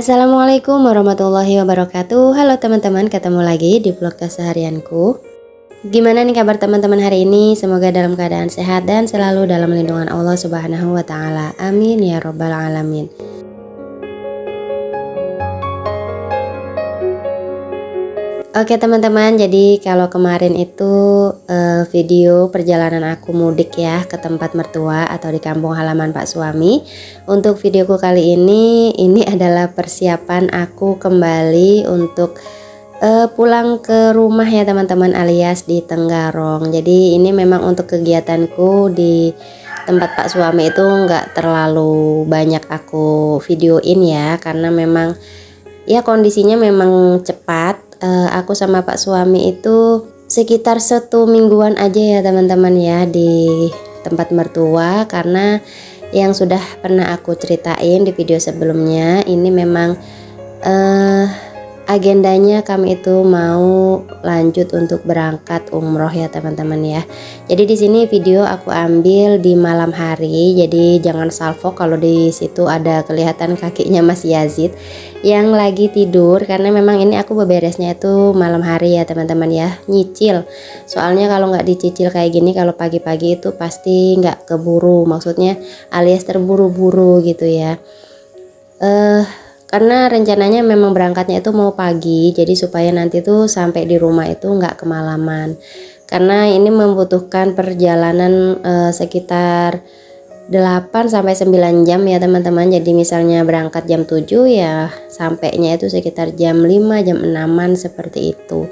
Assalamualaikum warahmatullahi wabarakatuh. Halo teman-teman, ketemu lagi di vlog keseharianku. Gimana nih kabar teman-teman hari ini? Semoga dalam keadaan sehat dan selalu dalam lindungan Allah Subhanahu wa Ta'ala. Amin ya Robbal 'Alamin. Oke teman-teman, jadi kalau kemarin itu video perjalanan aku mudik ya ke tempat mertua atau di kampung halaman Pak Suami. Untuk videoku kali ini adalah persiapan aku kembali untuk pulang ke rumah ya teman-teman, alias di Tenggarong. Jadi ini memang untuk kegiatanku di tempat Pak Suami itu nggak terlalu banyak aku videoin ya, karena memang ya kondisinya memang cepat. Aku sama Pak Suami itu sekitar 1 mingguan aja ya teman-teman ya di tempat mertua, karena yang sudah pernah aku ceritain di video sebelumnya, ini memang agendanya kami itu mau lanjut untuk berangkat umroh ya teman-teman ya. Jadi di sini video aku ambil di malam hari, jadi jangan salvo kalau di situ ada kelihatan kakinya Mas Yazid yang lagi tidur, karena memang ini aku beberesnya itu malam hari ya teman-teman ya, nyicil. Soalnya kalau nggak dicicil kayak gini, kalau pagi-pagi itu pasti nggak keburu, maksudnya alias terburu-buru gitu ya. Karena rencananya memang berangkatnya itu mau pagi, jadi supaya nanti tuh sampai di rumah itu nggak kemalaman. Karena ini membutuhkan perjalanan sekitar 8 sampai 9 jam ya teman-teman. Jadi misalnya berangkat jam 7 ya sampainya itu sekitar jam 5, jam 6-an seperti itu.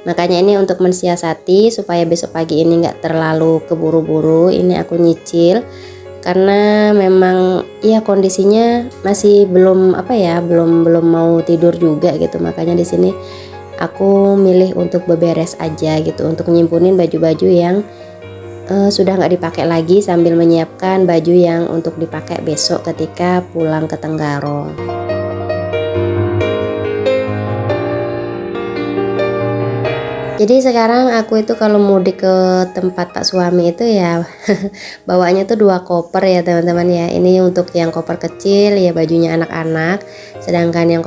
Makanya ini untuk mensiasati supaya besok pagi ini nggak terlalu keburu-buru, ini aku nyicil. Karena memang ya kondisinya masih belum belum mau tidur juga gitu. Makanya di sini aku milih untuk beberes aja gitu, untuk nyimpunin baju-baju yang sudah nggak dipakai lagi, sambil menyiapkan baju yang untuk dipakai besok ketika pulang ke Tenggarong. Jadi sekarang aku itu kalau mudik ke tempat Pak Suami itu ya bawanya tuh 2 koper ya teman-teman ya. Ini untuk yang koper kecil ya bajunya anak-anak, sedangkan yang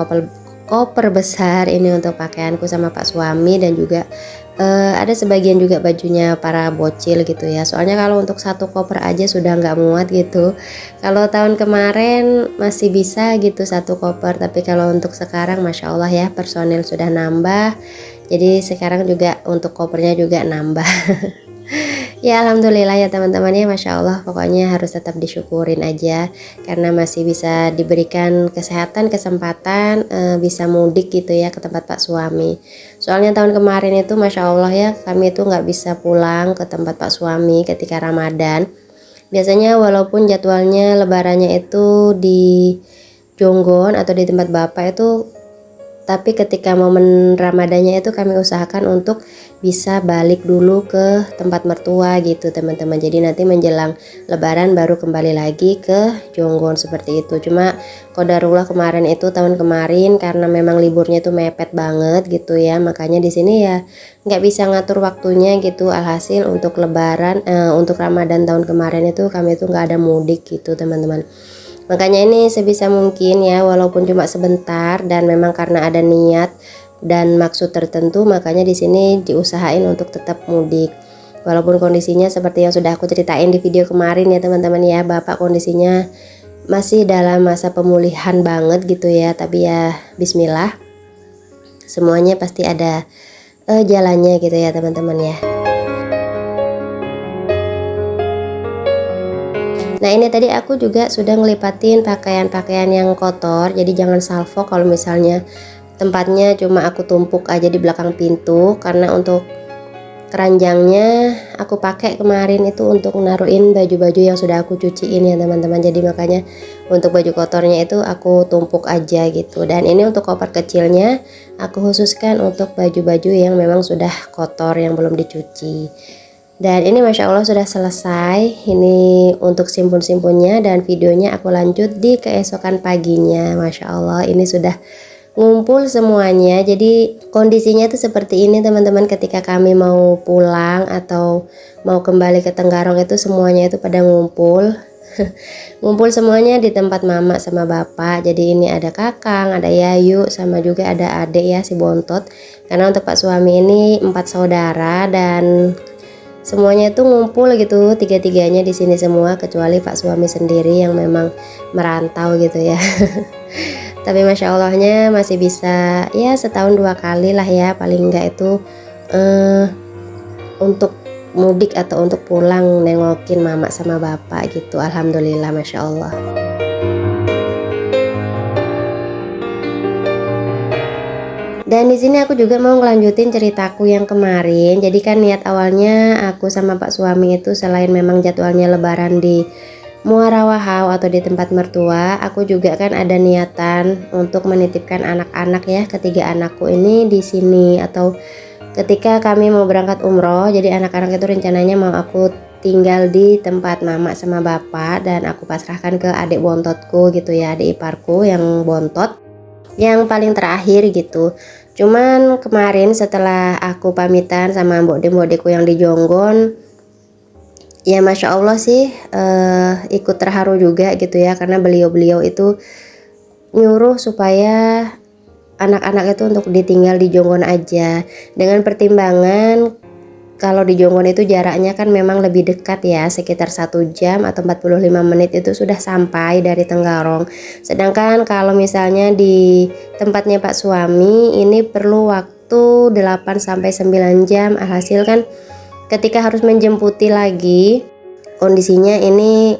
koper besar ini untuk pakaianku sama Pak Suami, dan juga ada sebagian juga bajunya para bocil gitu ya. Soalnya kalau untuk 1 koper aja sudah nggak muat gitu. Kalau tahun kemarin masih bisa gitu 1 koper, tapi kalau untuk sekarang Masya Allah ya, personil sudah nambah. Jadi sekarang juga untuk kopernya juga nambah. Ya alhamdulillah ya teman-teman ya, Masya Allah, pokoknya harus tetap disyukurin aja karena masih bisa diberikan kesehatan, kesempatan bisa mudik gitu ya ke tempat Pak Suami. Soalnya tahun kemarin itu Masya Allah ya, kami itu nggak bisa pulang ke tempat Pak Suami ketika Ramadan. Biasanya walaupun jadwalnya lebarannya itu di Jonggon atau di tempat Bapak itu, tapi ketika momen Ramadannya itu kami usahakan untuk bisa balik dulu ke tempat mertua gitu teman-teman. Jadi nanti menjelang lebaran baru kembali lagi ke Jonggon seperti itu. Cuma qadarullah kemarin itu, tahun kemarin, karena memang liburnya itu mepet banget gitu ya, makanya di sini ya nggak bisa ngatur waktunya gitu. Alhasil untuk lebaran untuk Ramadan tahun kemarin itu kami itu nggak ada mudik gitu teman-teman. Makanya ini sebisa mungkin ya, walaupun cuma sebentar dan memang karena ada niat dan maksud tertentu, makanya di sini diusahain untuk tetap mudik. Walaupun kondisinya seperti yang sudah aku ceritain di video kemarin ya teman-teman ya, Bapak kondisinya masih dalam masa pemulihan banget gitu ya, tapi ya bismillah, semuanya pasti ada jalannya gitu ya teman-teman ya. Nah ini tadi aku juga sudah ngelipatin pakaian-pakaian yang kotor, jadi jangan salvo kalau misalnya tempatnya cuma aku tumpuk aja di belakang pintu, karena untuk keranjangnya aku pakai kemarin itu untuk naruhin baju-baju yang sudah aku cuciin ya teman-teman. Jadi makanya untuk baju kotornya itu aku tumpuk aja gitu. Dan ini untuk koper kecilnya aku khususkan untuk baju-baju yang memang sudah kotor yang belum dicuci. Dan ini Masya Allah sudah selesai. Ini untuk simpun-simpunnya, dan videonya aku lanjut di keesokan paginya. Masya Allah ini sudah ngumpul semuanya. Jadi kondisinya itu seperti ini teman-teman, ketika kami mau pulang atau mau kembali ke Tenggarong itu semuanya itu pada ngumpul. Ngumpul semuanya di tempat mama sama bapak. Jadi ini ada kakang, ada Yayu, sama juga ada adik ya si Bontot. Karena untuk pak suami ini 4 saudara dan semuanya itu ngumpul gitu, tiga-tiganya di sini semua kecuali pak suami sendiri yang memang merantau gitu ya. Tapi masya Allahnya masih bisa ya setahun 2 kali lah ya paling enggak itu untuk mudik atau untuk pulang nengokin mama sama bapak gitu. Alhamdulillah masya Allah. Dan di sini aku juga mau ngelanjutin ceritaku yang kemarin. Jadi kan niat awalnya aku sama pak suami itu selain memang jadwalnya lebaran di Muara Wahau atau di tempat mertua, aku juga kan ada niatan untuk menitipkan anak-anak ya, ketiga anakku ini di sini atau ketika kami mau berangkat umroh. Jadi anak-anak itu rencananya mau aku tinggal di tempat mama sama bapak dan aku pasrahkan ke adik bontotku gitu ya, adik iparku yang bontot yang paling terakhir gitu. Cuman kemarin setelah aku pamitan sama mbok-mbokku yang di Jonggon, ya masya Allah sih ikut terharu juga gitu ya, karena beliau-beliau itu nyuruh supaya anak-anak itu untuk ditinggal di Jonggon aja, dengan pertimbangan kalau di Jonggon itu jaraknya kan memang lebih dekat ya, sekitar 1 jam atau 45 menit itu sudah sampai dari Tenggarong. Sedangkan kalau misalnya di tempatnya Pak suami ini perlu waktu 8-9 jam. Alhasil kan ketika harus menjemputi lagi, kondisinya ini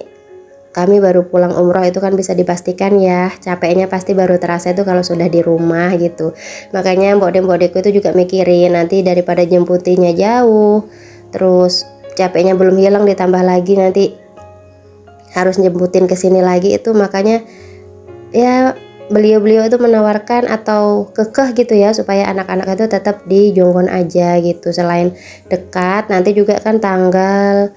kami baru pulang umroh itu kan bisa dipastikan ya capeknya pasti baru terasa itu kalau sudah di rumah gitu. Makanya mbok-mbokku itu juga mikirin nanti daripada jemputinya jauh terus capeknya belum hilang ditambah lagi nanti harus jemputin ke sini lagi, itu makanya ya beliau-beliau itu menawarkan atau kekeh gitu ya supaya anak-anak itu tetap di Jonggon aja gitu. Selain dekat, nanti juga kan tanggal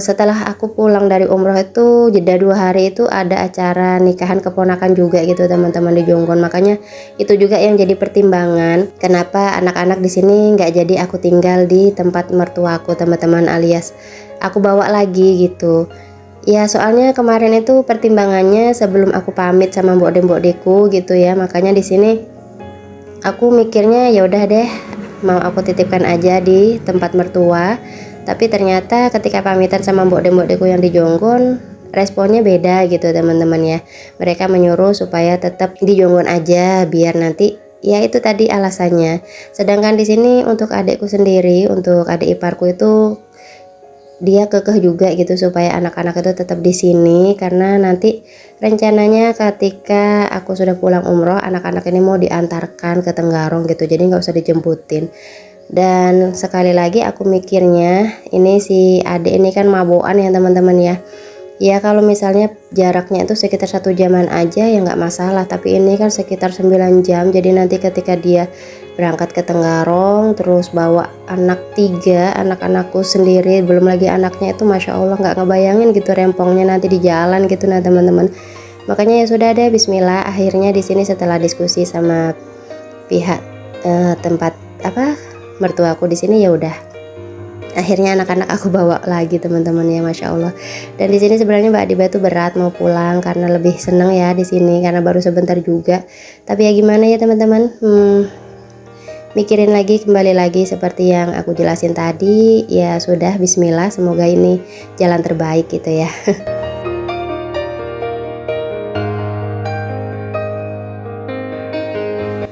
setelah aku pulang dari umroh itu jeda 2 hari itu ada acara nikahan keponakan juga gitu teman-teman di Jonggon. Makanya itu juga yang jadi pertimbangan kenapa anak-anak di sini nggak jadi aku tinggal di tempat mertuaku teman-teman, alias aku bawa lagi gitu. Ya soalnya kemarin itu pertimbangannya sebelum aku pamit sama mbok-mbokku gitu ya. Makanya di sini aku mikirnya ya udah deh mau aku titipkan aja di tempat mertua. Tapi ternyata ketika pamitan sama mbok-mbokku yang di Jonggon, responnya beda gitu teman-teman ya. Mereka menyuruh supaya tetap di Jonggon aja biar nanti ya itu tadi alasannya. Sedangkan di sini untuk adikku sendiri, untuk adik iparku itu dia kekeh juga gitu supaya anak-anak itu tetap di sini, karena nanti rencananya ketika aku sudah pulang umroh anak-anak ini mau diantarkan ke Tenggarong gitu, jadi nggak usah dijemputin. Dan sekali lagi aku mikirnya ini si adik ini kan mabokan ya teman-teman ya. Ya kalau misalnya jaraknya itu sekitar 1 jaman aja ya nggak masalah, tapi ini kan sekitar 9 jam. Jadi nanti ketika dia berangkat ke Tenggarong terus bawa anak 3, anak-anakku sendiri belum lagi anaknya, itu masya Allah nggak ngebayangin gitu rempongnya nanti di jalan gitu nah teman-teman. Makanya ya sudah deh, bismillah, akhirnya di sini setelah diskusi sama pihak tempat mertuaku di sini, ya udah akhirnya anak-anak aku bawa lagi teman-teman ya, masya Allah. Dan di sini sebenarnya Mbak Diba tuh berat mau pulang karena lebih seneng ya di sini karena baru sebentar juga. Tapi ya gimana ya teman-teman, mikirin lagi, kembali lagi seperti yang aku jelasin tadi, ya sudah, bismillah, semoga ini jalan terbaik gitu ya.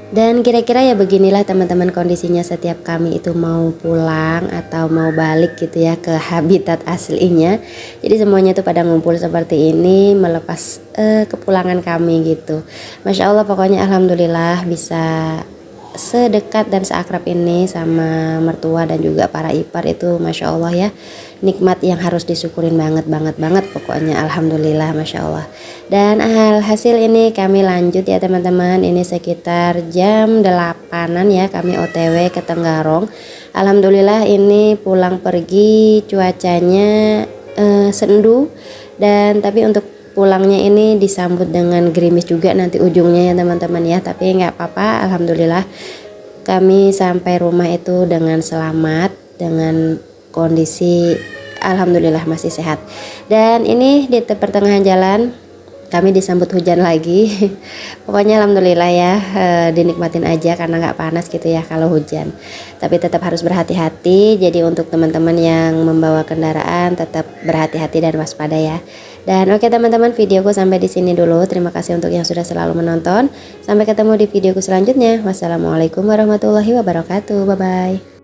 Dan kira-kira ya beginilah teman-teman kondisinya setiap kami itu mau pulang atau mau balik gitu ya ke habitat aslinya. Jadi semuanya tuh pada ngumpul seperti ini melepas kepulangan kami gitu. Masya Allah, pokoknya alhamdulillah bisa sedekat dan seakrab ini sama mertua dan juga para ipar, itu masya Allah ya, nikmat yang harus disyukurin banget pokoknya, alhamdulillah masya Allah. Dan hasil ini kami lanjut ya teman-teman, ini sekitar jam 8-an ya kami OTW ke Tenggarong. Alhamdulillah ini pulang pergi cuacanya sendu, dan tapi untuk pulangnya ini disambut dengan gerimis juga nanti ujungnya ya teman-teman ya, tapi nggak apa-apa, alhamdulillah kami sampai rumah itu dengan selamat, dengan kondisi alhamdulillah masih sehat. Dan ini di pertengahan jalan kami disambut hujan lagi. Pokoknya alhamdulillah ya, dinikmatin aja karena nggak panas gitu ya kalau hujan. Tapi tetap harus berhati-hati. Jadi untuk teman-teman yang membawa kendaraan tetap berhati-hati dan waspada ya. Dan oke teman-teman, videoku sampai di sini dulu. Terima kasih untuk yang sudah selalu menonton. Sampai ketemu di videoku selanjutnya. Wassalamualaikum warahmatullahi wabarakatuh. Bye bye.